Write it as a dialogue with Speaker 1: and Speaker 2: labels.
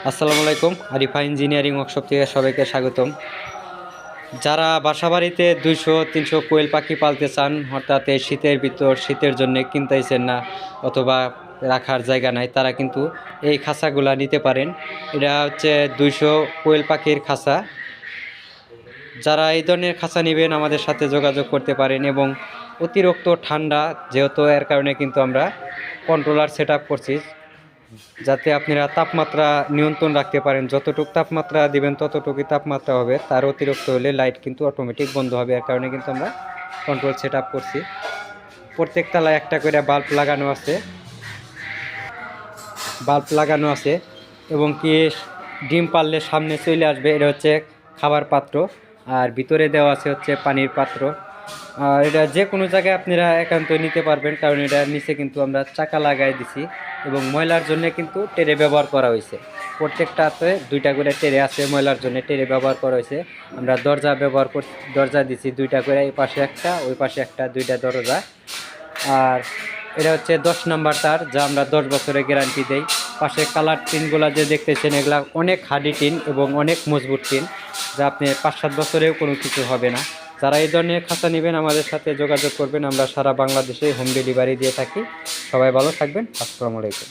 Speaker 1: আসসালামু আলাইকুম। Arifa engineering workshop থেকে সবাইকে স্বাগতম। যারা বাসাবাড়িতে 200-300 কোয়েল পাখি পালতে চান, অর্থাৎ এই শীতের ভিতর শীতের জন্য কিনতেইছেন না অথবা রাখার জায়গা নাই, তারা কিন্তু এই খাঁচাগুলা নিতে পারেন। এটা হচ্ছে 200 কোয়েল পাখির খাঁচা। যারা এই ধরনের খাঁচা নেবেন আমাদের সাথে যোগাযোগ করতে পারেন। এবং অতিরিক্ত ঠান্ডা যেহেতু, এর কারণে কিন্তু আমরা কন্ট্রোলার সেট আপ করছি, যাতে আপনারা তাপমাত্রা নিয়ন্ত্রণ রাখতে পারেন। যতটুকু তাপমাত্রা দিবেন ততটুকুই তাপমাত্রা হবে, তার অতিরিক্ত হলে লাইট কিন্তু অটোমেটিক বন্ধ হবে। এর কারণে কিন্তু আমরা কন্ট্রোল সেট আপ করছি। প্রত্যেক তলায় একটা করে বাল্ব লাগানো আছে এবং কি ডিম পারলে সামনে চলে আসবে। এটা হচ্ছে খাবার পাত্র, আর ভিতরে দেওয়া আছে হচ্ছে পানির পাত্র। আর এটা যে কোনো জায়গায় আপনারা একান্ত নিতে পারবেন, কারণ এটার নিচে কিন্তু আমরা চাকা লাগাই দিছি এবং ময়লার জন্য কিন্তু টেরে ব্যবহার করা হয়েছে। প্রত্যেকটাতে 2টা করে টেরে আছে, ময়লার জন্য টেরে ব্যবহার করা হয়েছে। আমরা দরজা দিছি 2টা করে, এই পাশে একটা ওই পাশে একটা, 2টা দরজা। আর এটা হচ্ছে 10 নাম্বার তার, যা আমরা 10 বছরের গ্যারান্টি দেই। পাশে কালার টিনগুলা যে দেখতেছেন, এগুলা অনেক হার্ডি টিন এবং অনেক মজবুত টিন, যা আপনি 5-7 বছরেও কোনো কিছু হবে না। যারা এই ধরনের খাঁচা নেবেন আমাদের সাথে যোগাযোগ করবেন। আমরা সারা বাংলাদেশে হোম ডেলিভারি দিয়ে থাকি। সবাই ভালো থাকবেন। আসসালামু আলাইকুম।